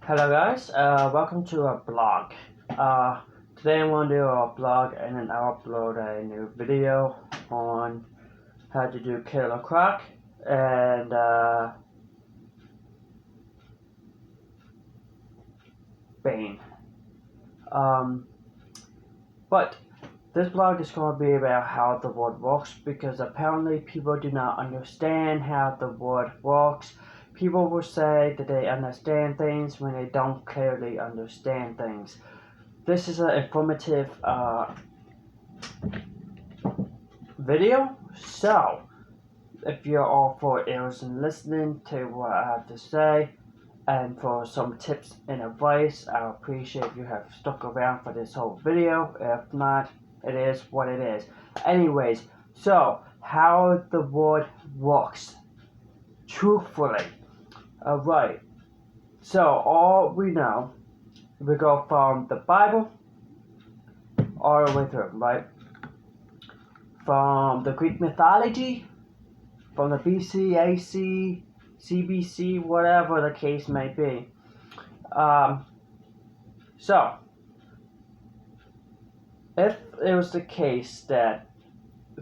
Hello guys, welcome to our blog. Today I'm going to do a blog and then I'll upload a new video on how to do Killer Croc and Bane. But this blog is going to be about how the world works because apparently people do not understand how the world works. People will say that they understand things when they don't clearly understand things. This is an informative video, so if you're all for ears and listening to what I have to say and for some tips and advice, I appreciate if you have stuck around for this whole video. If not, it is what it is. Anyways, so how the world works truthfully. Alright, so all we know, we go from the Bible all the way through, right? From the Greek mythology, from the BC, AC, CBC, whatever the case may be. So, if it was the case that,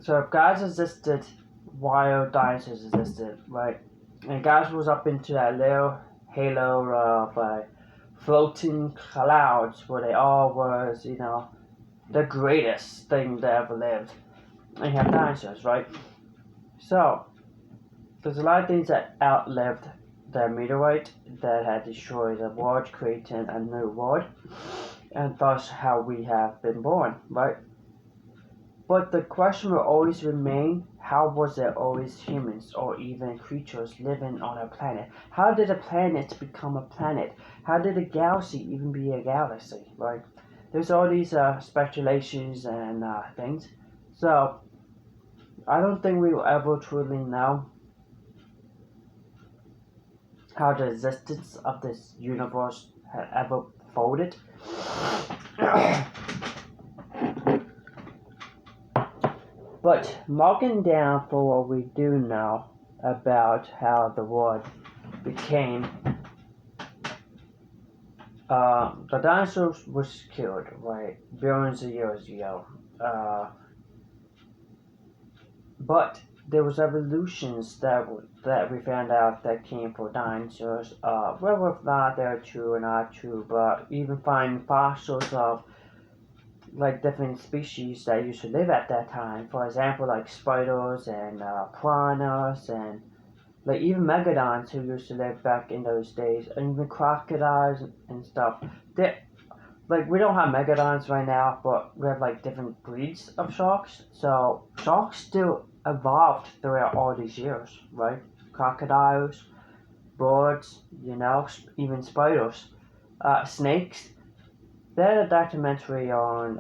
so if guys existed while dinosaurs existed, right? And guys was up into that little halo of floating clouds where they all was, the greatest thing that ever lived. And you have dinosaurs, right? So, there's a lot of things that outlived the meteorite that had destroyed the world, creating a new world, and thus how we have been born, right? But the question will always remain, how was there always humans or even creatures living on a planet? How did a planet become a planet? How did a galaxy even be a galaxy, right? There's all these speculations and things. So, I don't think we will ever truly know how the existence of this universe had ever folded. But marking down for what we do know about how the world became, the dinosaurs was killed, right, billions of years ago. But there was evolutions that we found out that came from dinosaurs. Whether or not they're true or not true, but even finding fossils of like different species that used to live at that time. For example, like spiders and piranhas and like even megalodons who used to live back in those days, and even crocodiles and stuff. Like we don't have megalodons right now, but we have like different breeds of sharks. So sharks still evolved throughout all these years, right? Crocodiles, birds, even spiders, snakes. They had a documentary on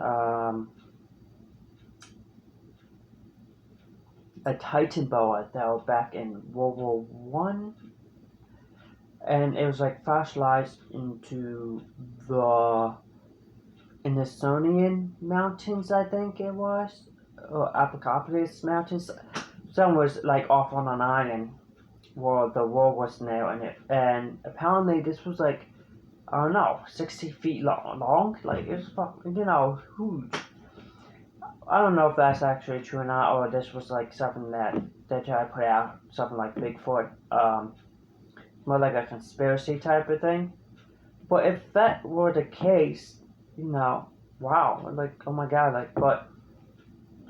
a Titan boa that was back in World War One, and it was like fossilized into the Smithsonian Mountains, I think it was, or Apocalypse Mountains. Some was like off on an island where the war was now in it, and apparently this was like, I don't know, 60 feet long. Like it's fucking, huge. I don't know if that's actually true or not, or this was like something that they tried to put out, something like Bigfoot, more like a conspiracy type of thing. But if that were the case, wow, like, oh my god, like, but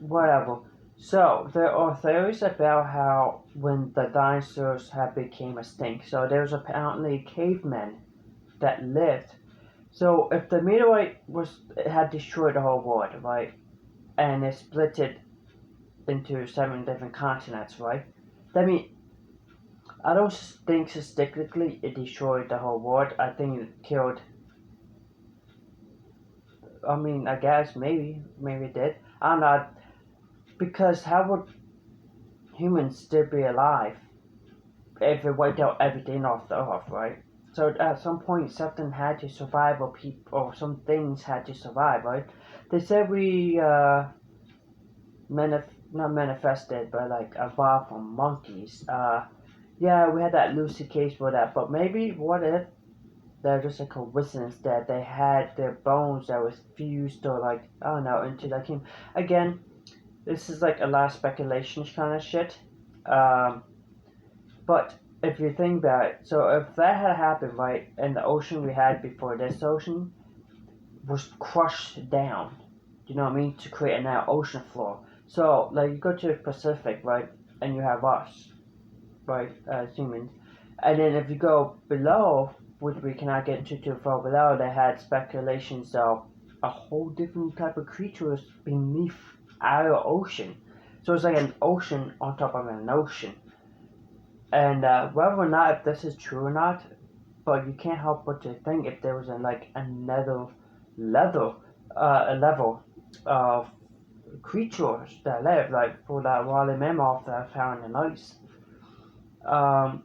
whatever. So, there are theories about how when the dinosaurs had became extinct, so there's apparently cavemen that lived. So, if the meteorite had destroyed the whole world, right, and it split it into 7 different continents, right, that means I don't think statistically it destroyed the whole world. I think it killed. I guess maybe it did. I'm not, because how would humans still be alive if it wiped out everything off the earth, right? So at some point something had to survive, or some things had to survive, right? They said we not manifested, but like evolved from monkeys. Yeah, we had that Lucy case for that, but maybe what if they're just a coincidence that they had their bones that was fused or like I don't know into like him. Again, this is like a lot of speculation kind of shit. Um, but if you think about it, so if that had happened, right, and the ocean we had before this ocean was crushed down, you know what I mean, to create a now ocean floor. So like you go to the Pacific, right, and you have us, right, as humans, and then if you go below, which we cannot get into too far below, they had speculations of a whole different type of creatures beneath our ocean. So it's like an ocean on top of an ocean. And whether or not if this is true or not, but you can't help but to think if there was like another level, a level of creatures that live, like for that wily mammoth that I found in the ice. Um,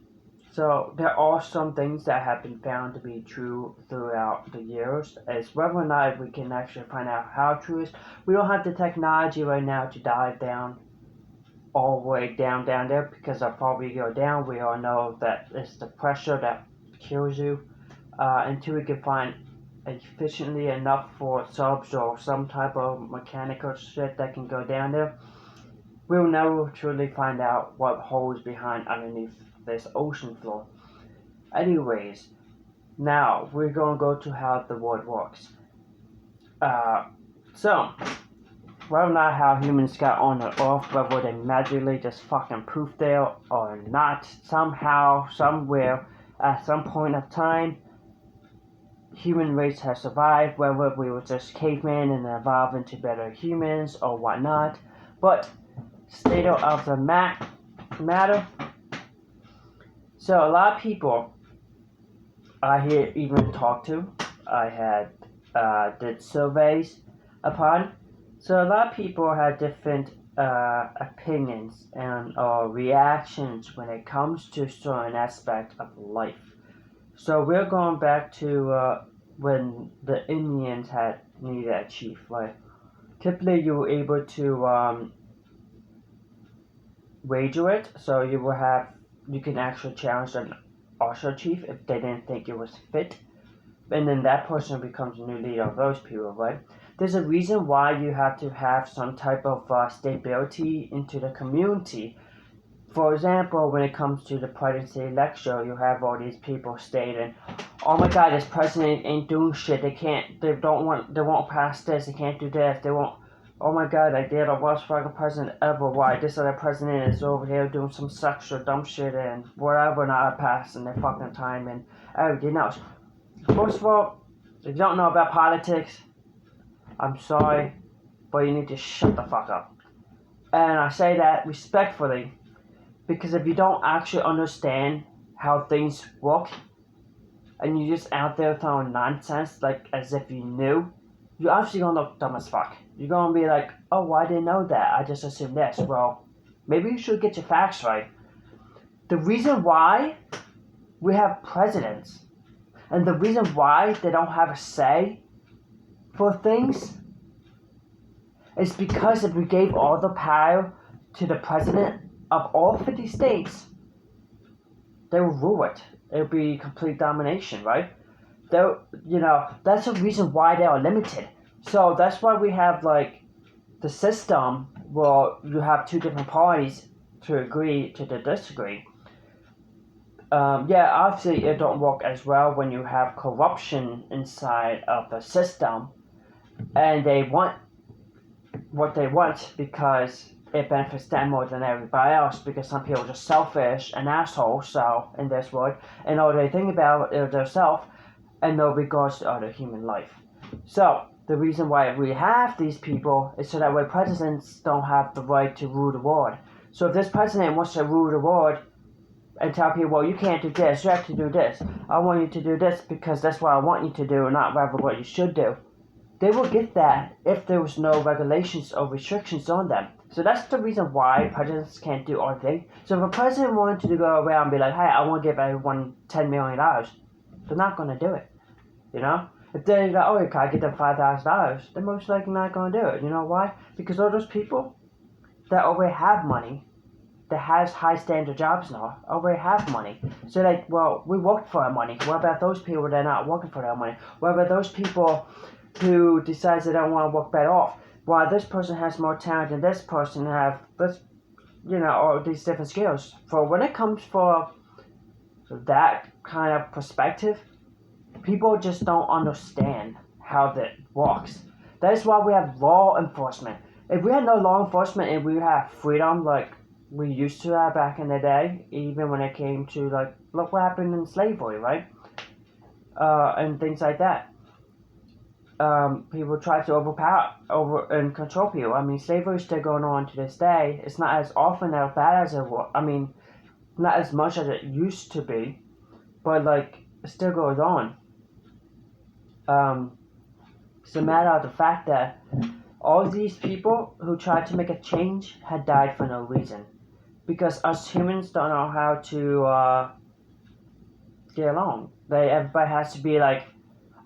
so there are some things that have been found to be true throughout the years. As whether or not we can actually find out how true it is, we don't have the technology right now to dive down all the way down there because if we go down, we all know that it's the pressure that kills you. Until we can find efficiently enough for subs or some type of mechanical shit that can go down there, we'll never truly find out what holds behind underneath this ocean floor. Anyways, now we're gonna go to how the world works. So, whether or not how humans got on the earth, whether they magically just fucking poof there or not, somehow, somewhere, at some point of time, human race has survived, whether we were just cavemen and evolved into better humans or whatnot. But state of the matter. So a lot of people I hear even talk to, I had did surveys upon. So a lot of people had different opinions and reactions when it comes to certain aspects of life. So we're going back to when the Indians had needed a chief, right? Typically, you were able to wager it, so you can actually challenge an Osho chief if they didn't think it was fit, and then that person becomes the new leader of those people, right? There's a reason why you have to have some type of stability into the community. For example, when it comes to the presidency election, you have all these people stating, "Oh my God, this president ain't doing shit. They won't pass this. They can't do this. They won't. Oh my God, like they're the worst fucking president ever. Why this other president is over here doing some sexual dumb shit and whatever not passing their fucking time and everything else." First of all, if you don't know about politics, I'm sorry, but you need to shut the fuck up. And I say that respectfully. Because if you don't actually understand how things work, and you're just out there throwing nonsense like as if you knew, you're actually gonna look dumb as fuck. You're gonna be like, "Oh, well, I didn't know that. I just assumed this." Well, maybe you should get your facts right. The reason why we have presidents, and the reason why they don't have a say for things, is because if we gave all the power to the president of all 50 states, they will rule it. It will be complete domination, right? That's the reason why they are limited. So that's why we have like the system where you have two different parties to agree to disagree. Obviously it don't work as well when you have corruption inside of the system, and they want what they want because it benefits them more than everybody else, because some people are just selfish and assholes, so in this world, and all they think about is themselves and no regards to other human life. So the reason why we have these people is so that way presidents don't have the right to rule the world. So if this president wants to rule the world and tell people, "Well, you can't do this, you have to do this. I want you to do this because that's what I want you to do, and not rather what you should do," they will get that if there was no regulations or restrictions on them. So that's the reason why presidents can't do anything. So if a president wanted to go around and be like, "Hey, I want to give everyone $10 million, they're not going to do it. You know? If they're like, "Oh, can I get them $5,000, they're most likely not going to do it. You know why? Because all those people that already have money, that has high standard jobs now already have money. So like, well, we work for our money. What about those people that are not working for their money? What about those people who decides they don't want to work better off? Well, this person has more talent than this person have this, all these different skills. For when it comes for that kind of perspective, people just don't understand how that works. That is why we have law enforcement. If we had no law enforcement and we have freedom like we used to have back in the day, even when it came to like, look what happened in slavery, right? And things like that. People try to over and control people. I mean, slavery is still going on to this day. It's not as often as bad as it was. I mean, not as much as it used to be, but like it still goes on. It's a matter of the fact that all these people who tried to make a change had died for no reason. Because us humans don't know how to get along. Everybody has to be like,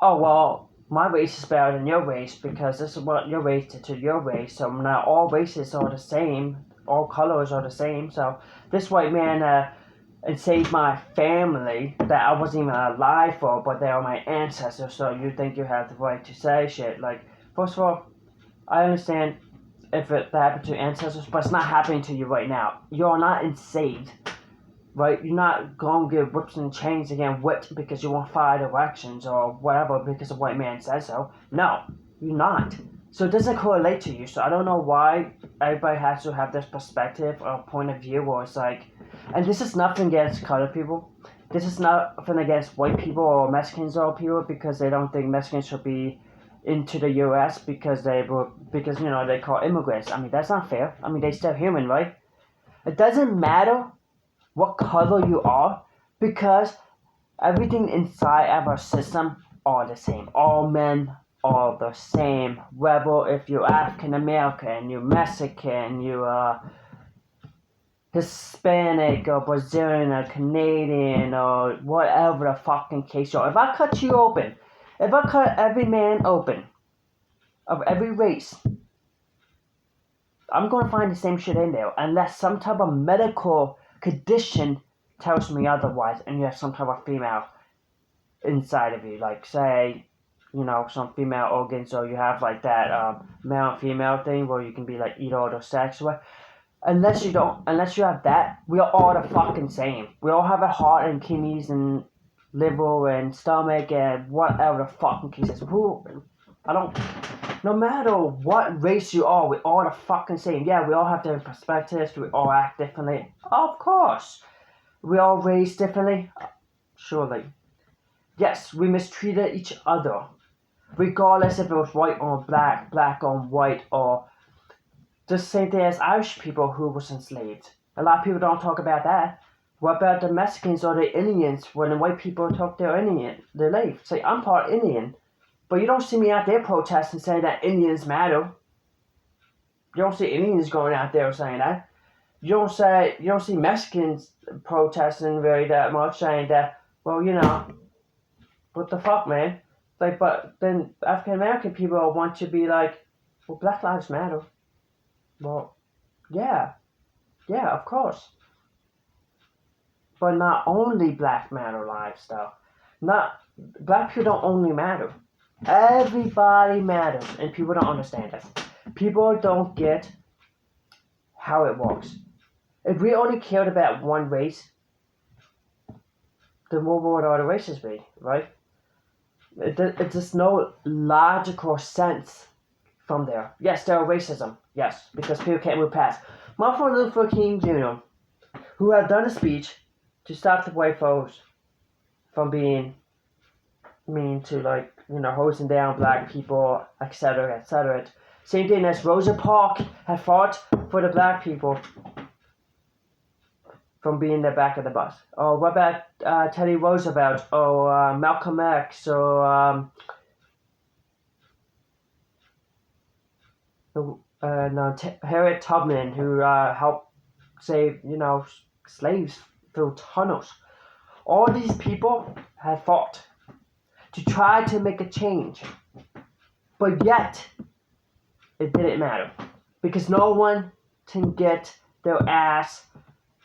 oh, well, my race is better than your race because this is what your race did to your race. So now all races are the same. All colors are the same. So this white man and saved my family that I wasn't even alive for, but they are my ancestors, so you think you have the right to say shit. Like, first of all, I understand if it happened to ancestors, but it's not happening to you right now. You're not enslaved, right? You're not going to get whips and chains again whipped because you want 5 elections or whatever because a white man says so. No, you're not. So it doesn't correlate to you. So I don't know why everybody has to have this perspective or point of view where it's like, and this is nothing against colored people. This is nothing against white people or Mexicans or people because they don't think Mexicans should be into the U.S. because they call immigrants. I mean, that's not fair. I mean, they're still human, right? It doesn't matter what color you are because everything inside of our system are the same. All men are the same. Whether if you're African American, you're Mexican, you're Hispanic or Brazilian or Canadian or whatever the fucking case you are. If I cut you open, if I cut every man open of every race, I'm going to find the same shit in there unless some type of medical condition tells me otherwise and you have some type of female inside of you. Like, say, some female organs or you have like that male and female thing where you can be like either or sex with. Unless you have that, we are all the fucking same. We all have a heart and kidneys and liver and stomach and whatever the fucking case is. No matter what race you are, we all the fucking same. Yeah, we all have different perspectives. We all act differently. Of course. We all raised differently. Surely. Yes, we mistreated each other. Regardless if it was white on black, black on white, or the same thing as Irish people who was enslaved. A lot of people don't talk about that. What about the Mexicans or the Indians when the white people talk their life? Say, I'm part Indian. But you don't see me out there protesting saying that Indians matter. You don't see Indians going out there saying that. You don't see Mexicans protesting very that much saying that, well, what the fuck, man? Like, but then African American people want to be like, well, Black Lives Matter. Well, yeah, of course. But not only Black matter lives, though. Black people don't only matter. Everybody matters, and people don't understand it. People don't get how it works. If we only cared about one race, then what would all the races be, right? It's just no logical sense from there. Yes, there are racism. Yes, because people can't move past. Martin Luther King Jr., who had done a speech to stop the white folks from being mean to, hosing down black people, etc., etc. Same thing as Rosa Parks had fought for the black people from being the back of the bus. Or what about Teddy Roosevelt, or Malcolm X, or Harriet Tubman, who helped save, slaves through tunnels. All these people have fought to try to make a change. But yet, it didn't matter. Because no one can get their ass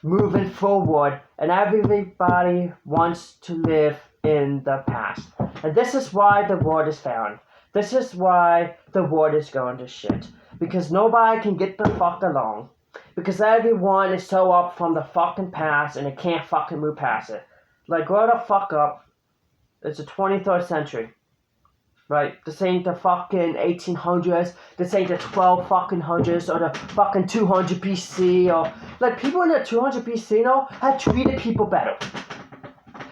moving forward, and everybody wants to live in the past. And this is why the world is found. This is why the world is going to shit. Because nobody can get the fuck along. Because everyone is so up from the fucking past and they can't fucking move past it. Like, grow the fuck up. It's the 23rd century. Right? This ain't the fucking 1800s. This ain't the 12 fucking hundreds or the fucking 200 BC or like people in the 200 BC, you know, had treated people better.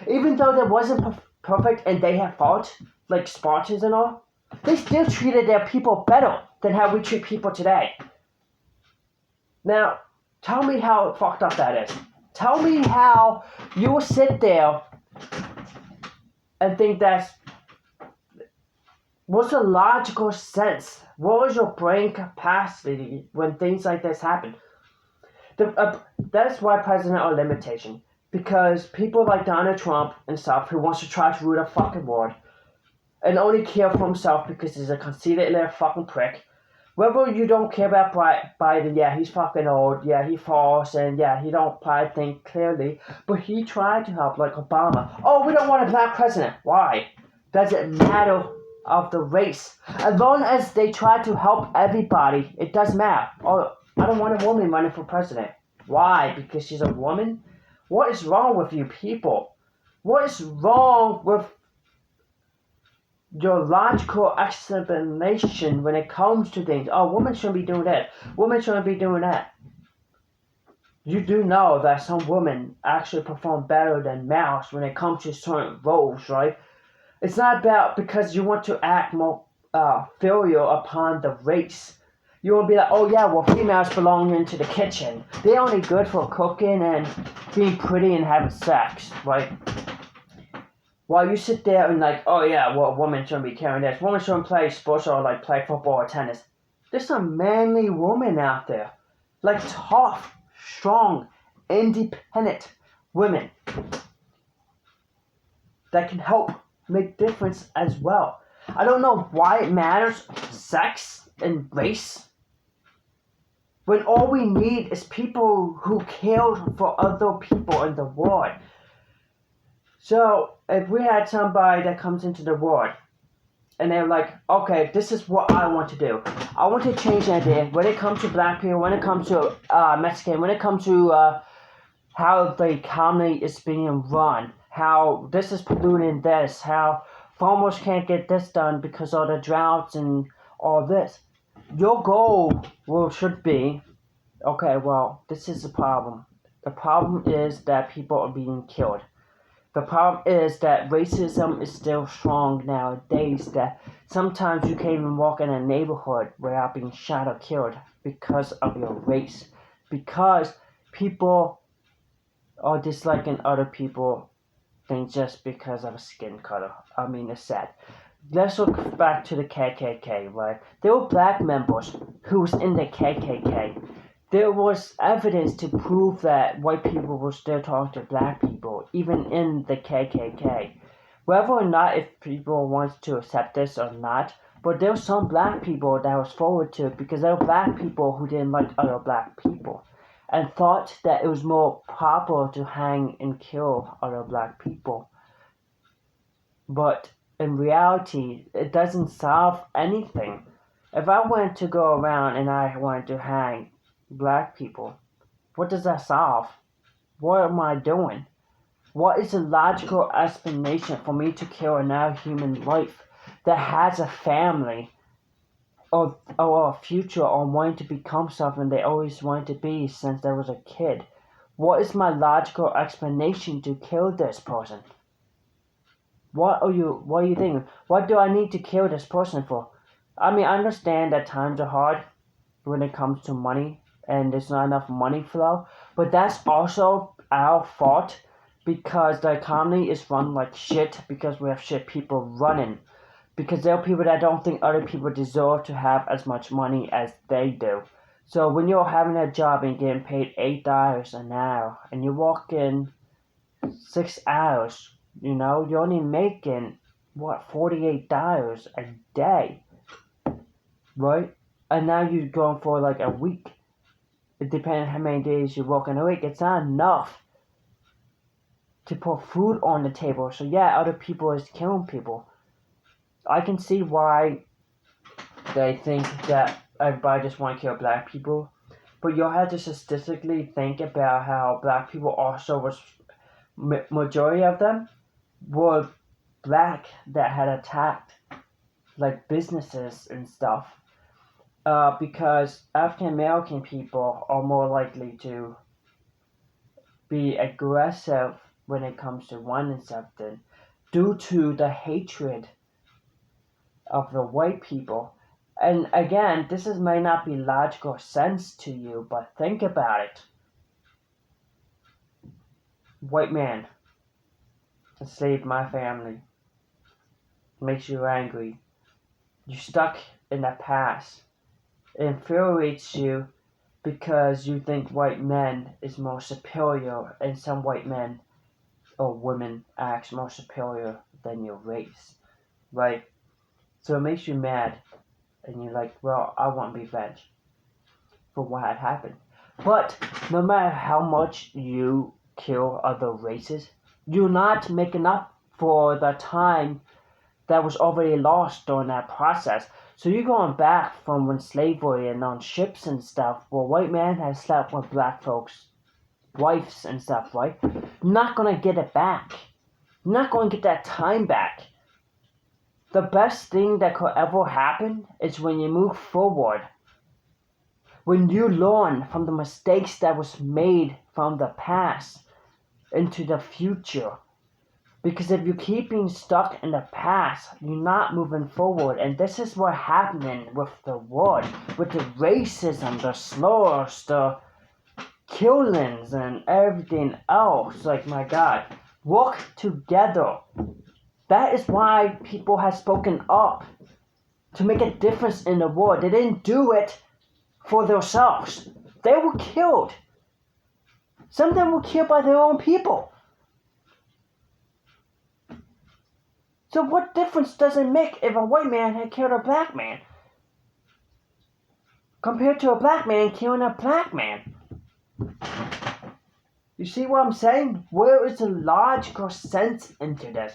Even though they wasn't perfect and they had fault, like Spartans and all, they still treated their people better than how we treat people today. Now, tell me how fucked up that is. Tell me how you will sit there and think that's what's the logical sense? What was your brain capacity when things like this happen? That's why presidents are limitation. Because people like Donald Trump and stuff who wants to try to rule the fucking world and only care for himself because he's a conceited little fucking prick. Whether you don't care about Biden, yeah, he's fucking old, yeah, he false, and yeah, he don't probably think clearly, but he tried to help, like Obama. Oh, we don't want a black president. Why? Does it matter of the race? As long as they try to help everybody, it doesn't matter. Oh, I don't want a woman running for president. Why? Because she's a woman? What is wrong with you people? What is wrong with your logical explanation when it comes to things? Oh, women shouldn't be doing that. Women shouldn't be doing that. You do know that some women actually perform better than males when it comes to certain roles, right? It's not about because you want to act more filial upon the race. You won't be like, oh yeah, well females belong into the kitchen. They're only good for cooking and being pretty and having sex, right? While you sit there and like, oh yeah, well, women shouldn't be carrying this. Women shouldn't play sports or like play football or tennis. There's some manly women out there. Like tough, strong, independent women that can help make difference as well. I don't know why it matters, sex and race, when all we need is people who care for other people in the world. So, if we had somebody that comes into the world, and they're like, okay, this is what I want to do. I want to change that day. When it comes to black people, when it comes to Mexican, when it comes to how the economy is being run, how this is polluting this, how farmers can't get this done because of the droughts and all this. Your goal should be, okay, well, this is the problem. The problem is that people are being killed. The problem is that racism is still strong nowadays, that sometimes you can't even walk in a neighborhood without being shot or killed because of your race. Because people are disliking other people than just because of a skin color. I mean, it's sad. Let's look back to the KKK, right? There were black members who was in the KKK. There was evidence to prove that white people were still talking to black people, even in the KKK. Whether or not if people want to accept this or not, but there were some black people that was forward to it because there were black people who didn't like other black people and thought that it was more proper to hang and kill other black people. But in reality, it doesn't solve anything. If I wanted to go around and I wanted to hang black people, what does that solve? What am I doing? What is the logical explanation for me to kill another human life that has a family or a future or wanting to become something they always wanted to be since they was a kid? What is my logical explanation to kill this person? What are you thinking? What do I need to kill this person for? I mean, I understand that times are hard when it comes to money and there's not enough money flow, but that's also our fault because the economy is run like shit because we have shit people running. Because there are people that don't think other people deserve to have as much money as they do. So when you're having a job and getting paid $8 an hour and you walk in 6 hours, you know, you're only making $48 a day, right? And now you're going for like a week. it depends on how many days you work in a week. It's not enough to put food on the table. So yeah, other people is killing people. I can see why they think that everybody just want to kill black people, but you'll have to statistically think about how black people also was majority of them were black that had attacked like businesses and stuff. Because African American people are more likely to be aggressive when it comes to wanting something due to the hatred of the white people. And again, may not be logical sense to you, but think about it. White man enslaved my family. Makes you angry. You're stuck in the past. It infuriates you because you think white men is more superior, and some white men or women act more superior than your race, right? So it makes you mad, and you're like, well, I want revenge for what had happened. But no matter how much you kill other races, you're not making up for the time that was already lost during that process. So you're going back from when slavery and on ships and stuff, where white man has slept with black folks' wives and stuff, right? You're not going to get it back. You're not going to get that time back. The best thing that could ever happen is when you move forward. When you learn from the mistakes that was made from the past into the future. Because if you keep being stuck in the past, you're not moving forward. And this is what happening with the world, with the racism, the slurs, the killings, and everything else. Like, my God, work together. That is why people have spoken up to make a difference in the world. They didn't do it for themselves. They were killed. Some of them were killed by their own people. So what difference does it make if a white man had killed a black man compared to a black man killing a black man? You see what I'm saying? Where is the logical sense into this?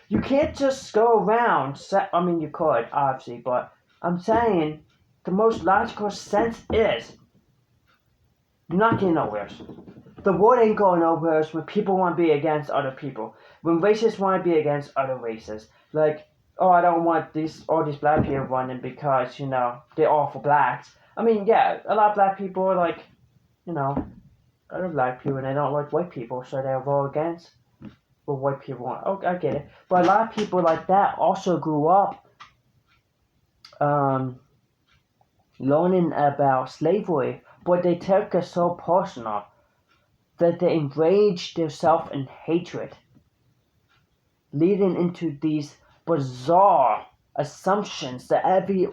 You can't just go around, I mean you could, obviously, but I'm saying the most logical sense is you're not getting nowhere. The world ain't going nowhere when people want to be against other people. When racists want to be against other races. Like, oh, I don't want all these black people running because, they're all for blacks. I mean, yeah, a lot of black people are like, other black people and they don't like white people, so they'll vote against what white people want. Oh, I get it. But a lot of people like that also grew up learning about slavery, but they took it so personal that they enraged themselves in hatred, leading into these bizarre assumptions that every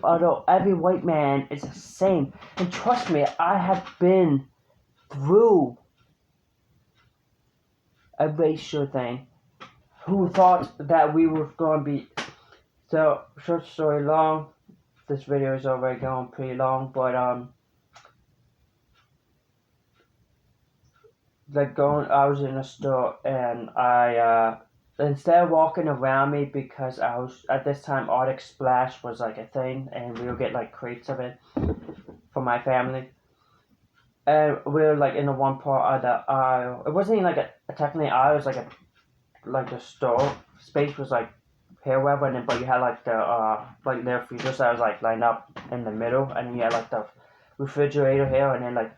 white man is the same. And trust me, I have been through a racial thing. Who thought that we were going to be... So, short story long, this video is already going pretty long, but I was in a store and I instead of walking around me, because I was at this time Arctic Splash was like a thing and we would get like crates of it for my family, and we were like in the one part of the aisle. It wasn't even like a technically aisle, it was like the store space was like here, whatever, and then but you had like the like their freezers that was like lined up in the middle, and then you had like the refrigerator here, and then like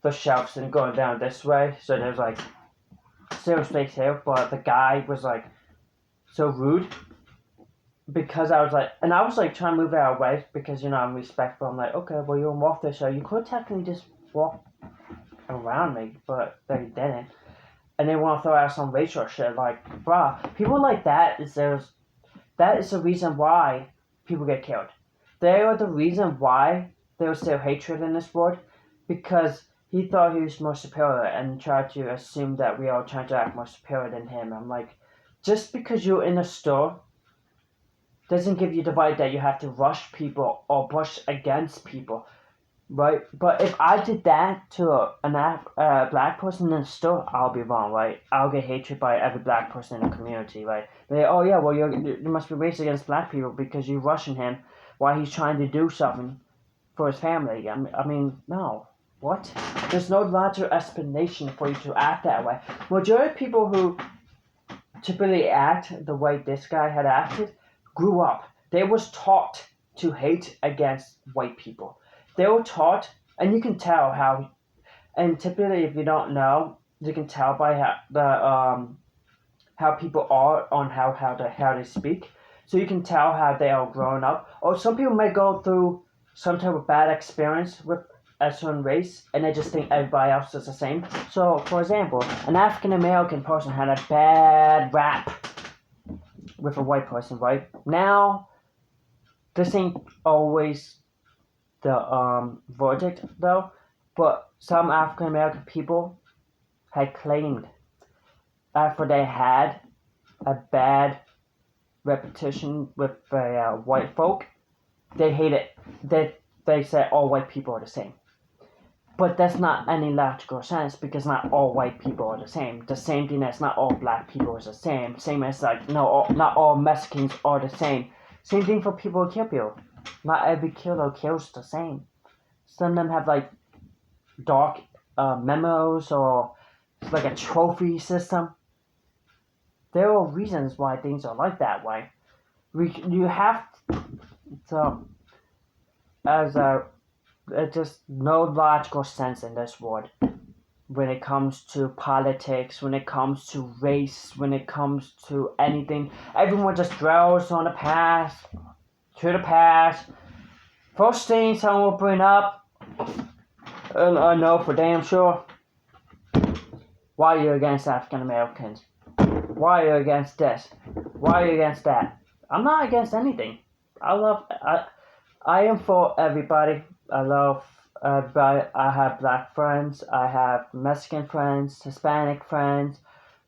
the shelves and going down this way, so there's like still space here, but the guy was like so rude because I was like trying to move out of the way because I'm respectful. I'm like, okay, well you're walk this, so you could technically just walk around me, but they didn't. And they want to throw out some racial shit, like, bruh, people like that is the reason why people get killed. They are the reason why there was still hatred in this world, because he thought he was more superior and tried to assume that we all trying to act more superior than him. I'm like, just because you're in a store doesn't give you the right that you have to rush people or brush against people. right? But if I did that to a black person, then still I'll be wrong, right? I'll get hatred by every black person in the community, right? They, oh yeah, well you must be racist against black people because you're rushing him while he's trying to do something for his family. I mean, no. What? There's no logical explanation for you to act that way. Majority of people who typically act the way this guy had acted grew up. They was taught to hate against white people. They were taught, and you can tell how. And typically, if you don't know, you can tell by how people are on how they speak. So you can tell how they are growing up. Or some people may go through some type of bad experience with a certain race, and they just think everybody else is the same. So, for example, an African American person had a bad rap with a white person, right? Now, this ain't always the verdict though, but some African American people had claimed after they had a bad repetition with white folk, they hate it. They say all white people are the same. But that's not any logical sense because not all white people are the same. The same thing as not all black people is the same. Same as like no, not all Mexicans are the same. Same thing for people who kill people. Not every killer kills the same. Some of them have like dark memos or like a trophy system. There are reasons why things are like that way. You have to, as a, just no logical sense in this world when it comes to politics, when it comes to race, when it comes to anything. Everyone just dwells on the past, to the past. First thing someone will bring up, and I know for damn sure, why are you against African Americans? Why are you against this? Why are you against that? I'm not against anything. I am for everybody. I love everybody. I have black friends. I have Mexican friends, Hispanic friends,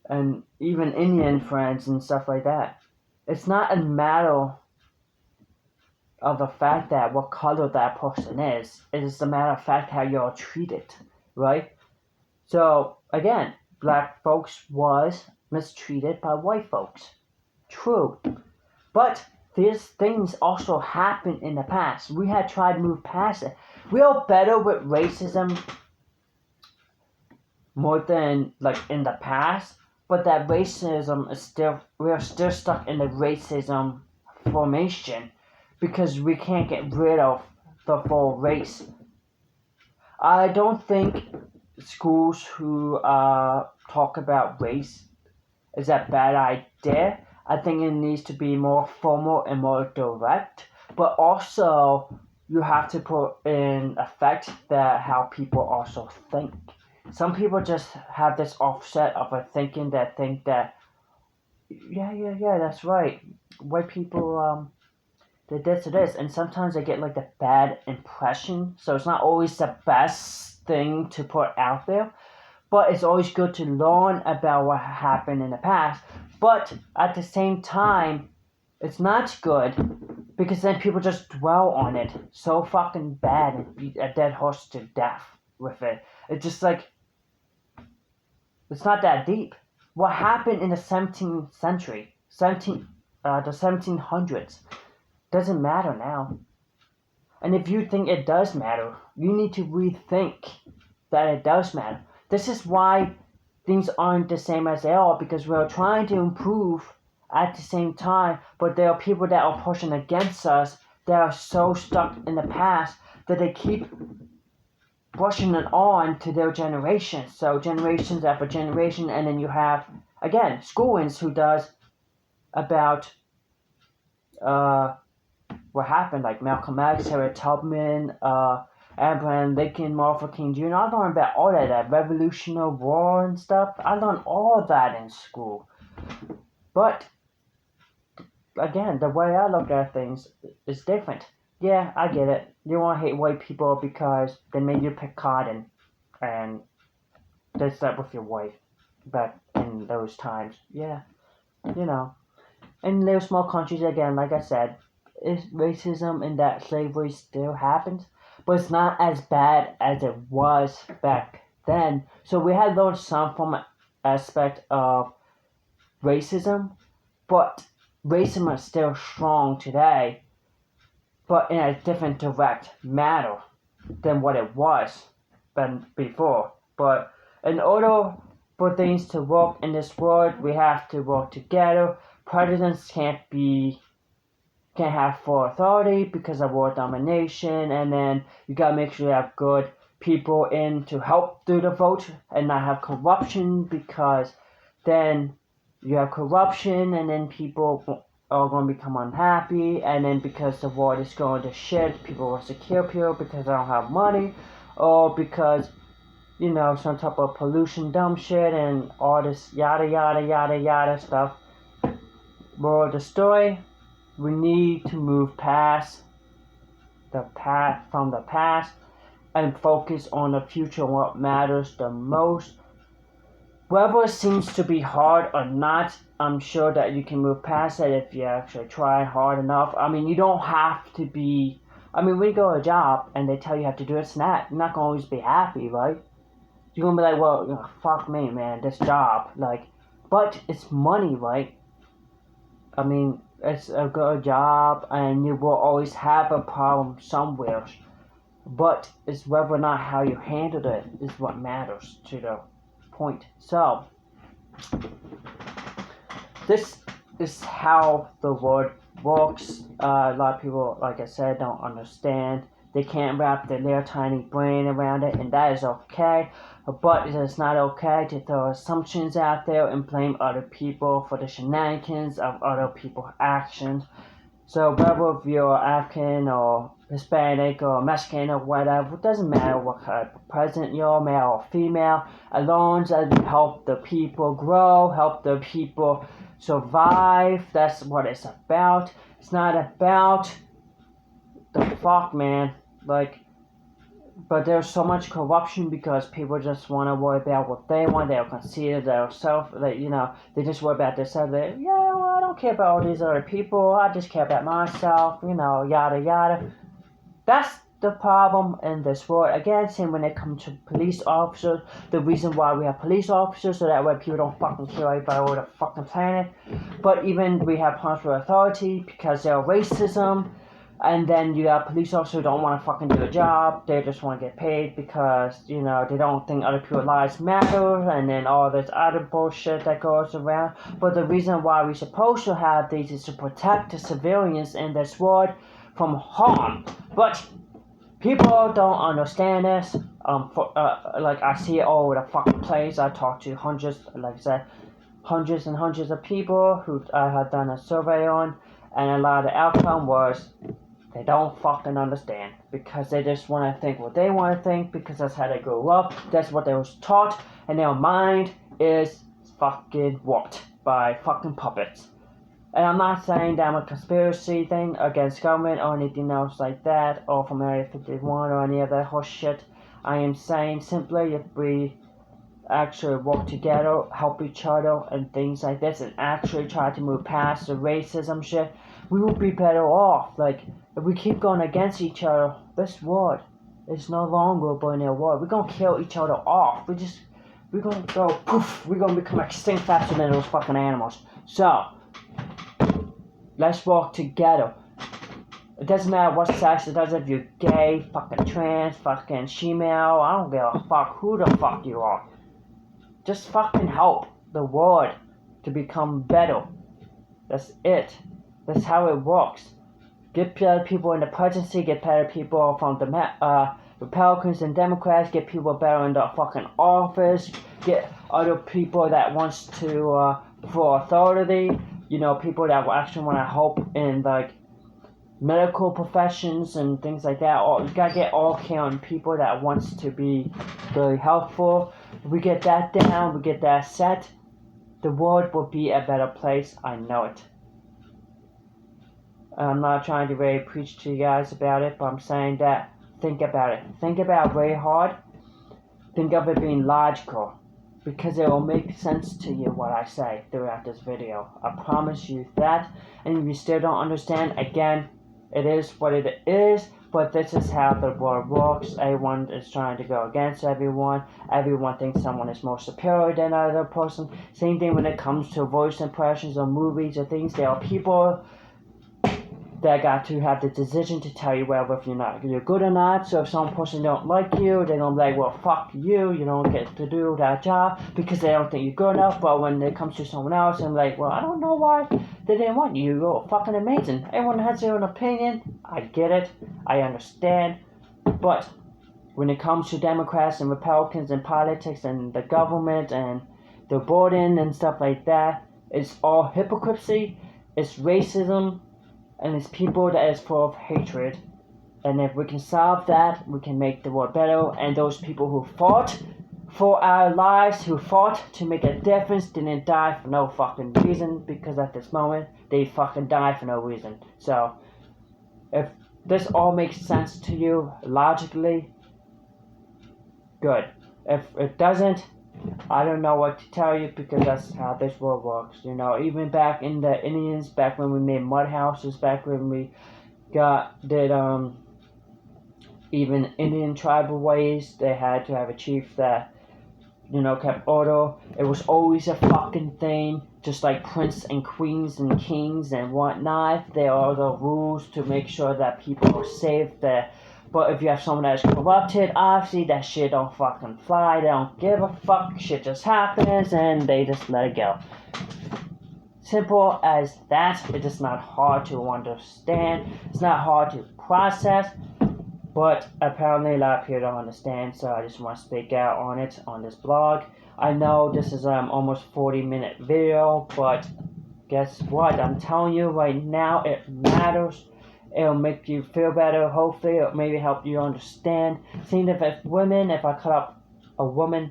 and even Indian friends and stuff like that. It's not a matter of the fact that what color that person is. It is a matter of fact how you're treated, right? So again, black folks was mistreated by white folks. True. But these things also happened in the past. We had tried to move past it. We are better with racism more than like in the past, but that racism is still, we are still stuck in the racism formation because we can't get rid of the full race. I don't think schools who talk about race is a bad idea. I think it needs to be more formal and more direct, but also you have to put in effect that how people also think. Some people just have this offset of a thinking that think that yeah, that's right. White people they this or this, and sometimes they get like the bad impression. So it's not always the best thing to put out there, but it's always good to learn about what happened in the past. But at the same time, it's not good because then people just dwell on it so fucking bad and beat a dead horse to death with it. It's just like it's not that deep. What happened in the 17th century, the 1700s, doesn't matter now. And if you think it does matter, you need to rethink that it does matter. This is why things aren't the same as they are, because we're trying to improve at the same time, but there are people that are pushing against us that are so stuck in the past that they keep brushing it on to their generation. So generations after generation, and then you have, again, schoolings who does about what happened, like Malcolm X, Harriet Tubman, Abraham Lincoln, Martin Luther King Jr. I learned about all that Revolutionary War and stuff. I learned all that in school. But again, the way I look at things is different. Yeah, I get it. You want to hate white people because they made you pick cotton and they slept with your wife back in those times. Yeah, you know. In those small countries, again, like I said, racism and that slavery still happens. but it's not as bad as it was back then. So we had learned some from an aspect of racism, but racism is still strong today, but in a different direct manner than what it was before. But in order for things to work in this world, we have to work together. Presidents can't have full authority because of world domination, and then you gotta make sure you have good people in to help do the vote and not have corruption, because then you have corruption and then people are going to become unhappy, and then because the world is going to shit, people will secure people because they don't have money, or because some type of pollution dumb shit and all this yada yada yada yada stuff. Moral of the story, we need to move past the past and focus on the future, what matters the most. Whether it seems to be hard or not, I'm sure that you can move past it if you actually try hard enough. I mean, you don't have to be... I mean, when you go to a job and they tell you have to do this and that, you're not going to always be happy, right? You're going to be like, well, fuck me, man, this job. But it's money, right? I mean, it's a good job and you will always have a problem somewhere. But it's whether or not how you handle it is what matters to the point. So, this is how the world works. A lot of people, like I said, don't understand. They can't wrap their little tiny brain around it, and that is okay. But it is not okay to throw assumptions out there and blame other people for the shenanigans of other people's actions. So whether if you're African or Hispanic or Mexican or whatever, it doesn't matter what kind of president you're, male or female, as long as you help the people grow, help the people survive. That's what it's about. It's not about the fuck, man. But there's so much corruption because people just want to worry about what they want. They'll consider themselves, they just worry about themselves. Well, I don't care about all these other people. I just care about myself, yada yada. That's the problem in this world. Again, same when it comes to police officers. The reason why we have police officers, so that way people don't fucking kill everybody over the fucking planet. But even we have punishable authority because there's racism. And then you got police officers who don't want to fucking do a job. They just want to get paid because, they don't think other people's lives matter. And then all this other bullshit that goes around. But the reason why we're supposed to have these is to protect the civilians in this world from harm. But people don't understand this. I see it all over the fucking place. I talk to hundreds and hundreds of people who I have done a survey on. And a lot of the outcome was... they don't fucking understand because they just want to think what they want to think because that's how they grew up. That's what they was taught, and their mind is fucking warped by fucking puppets. And I'm not saying that I'm a conspiracy thing against government or anything else like that, or from Area 51 or any of that horse shit. I am saying simply if we actually work together, help each other, and things like this, and actually try to move past the racism shit, we will be better off. If we keep going against each other, this world is no longer a binary world. We're gonna kill each other off. We're gonna go poof. We're gonna become extinct faster than those fucking animals. So, let's work together. It doesn't matter what sex, it doesn't if you're gay, fucking trans, fucking female. I don't give a fuck who the fuck you are. Just fucking help the world to become better. That's it. That's how it works. Get better people in the presidency, get better people from the Republicans and Democrats, get people better in the fucking office, get other people that wants to, for authority, people that actually want to help in, medical professions and things like that. You gotta get all caring people that wants to be very helpful. If we get that down, we get that set, the world will be a better place. I know it. I'm not trying to really preach to you guys about it, but I'm saying that think about it. Think about it very hard. Think of it being logical, because it will make sense to you what I say throughout this video. I promise you that. And if you still don't understand, again, It is what it is, but this is how the world works. Everyone is trying to go against everyone. Everyone thinks someone is more superior than another person. Same thing when it comes to voice impressions or movies or things. There are people that got to have the decision to tell you whether if you're good or not. So if some person don't like you, they're gonna be like, well, fuck you, you don't get to do that job because they don't think you're good enough. But when it comes to someone else, I'm like, well, I don't know why they didn't want you. You're fucking amazing. Everyone has their own opinion. I get it. I understand. But when it comes to Democrats and Republicans and politics and the government and the voting and stuff like that, it's all hypocrisy. It's racism. And it's people that is full of hatred. And if we can solve that, we can make the world better. And those people who fought for our lives, who fought to make a difference, didn't die for no fucking reason. Because at this moment, they fucking die for no reason. So, if this all makes sense to you logically, good. If it doesn't, I don't know what to tell you because that's how this world works. Even back in the Indians, back when we made mud houses, back when we did even Indian tribal ways, they had to have a chief that kept order. It was always a fucking thing, just like prince and queens and kings and whatnot. There are the rules to make sure that people are safe. But if you have someone that's corrupted, obviously that shit don't fucking fly. They don't give a fuck. Shit just happens and they just let it go. Simple as that. It is not hard to understand. It's not hard to process. But apparently a lot of people don't understand. So I just want to speak out on it on this blog. I know this is almost 40-minute video. But guess what? I'm telling you right now, it matters. It'll make you feel better. Hopefully, it'll maybe help you understand. Seeing if I cut up a woman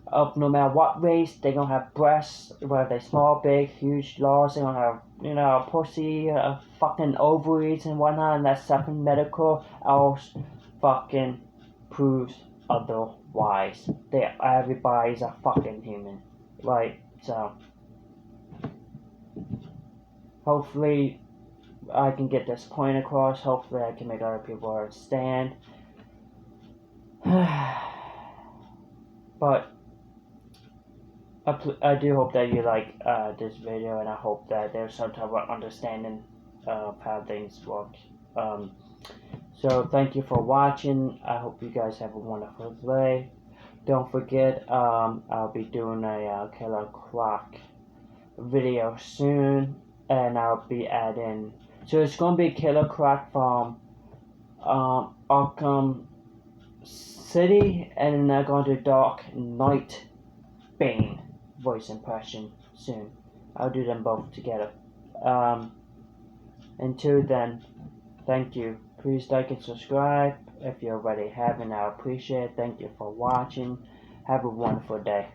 of no matter what race, they're gonna have breasts, whether they're small, big, huge, large. They're gonna have, a pussy, fucking ovaries and whatnot, and that's something medical else fucking proves otherwise. Everybody's a fucking human, right? So, hopefully, I can get this point across. Hopefully I can make other people understand. But I do hope that you like this video, and I hope that there's some type of understanding of how things work. So thank you for watching. I hope you guys have a wonderful day. Don't forget, I'll be doing a Killer Croc video soon, and I'll be adding. So it's gonna be Killer Croc from Arkham City, and then they're going to Dark Knight Bane voice impression soon. I'll do them both together. Until then, thank you. Please like and subscribe if you already haven't. I appreciate it. Thank you for watching. Have a wonderful day.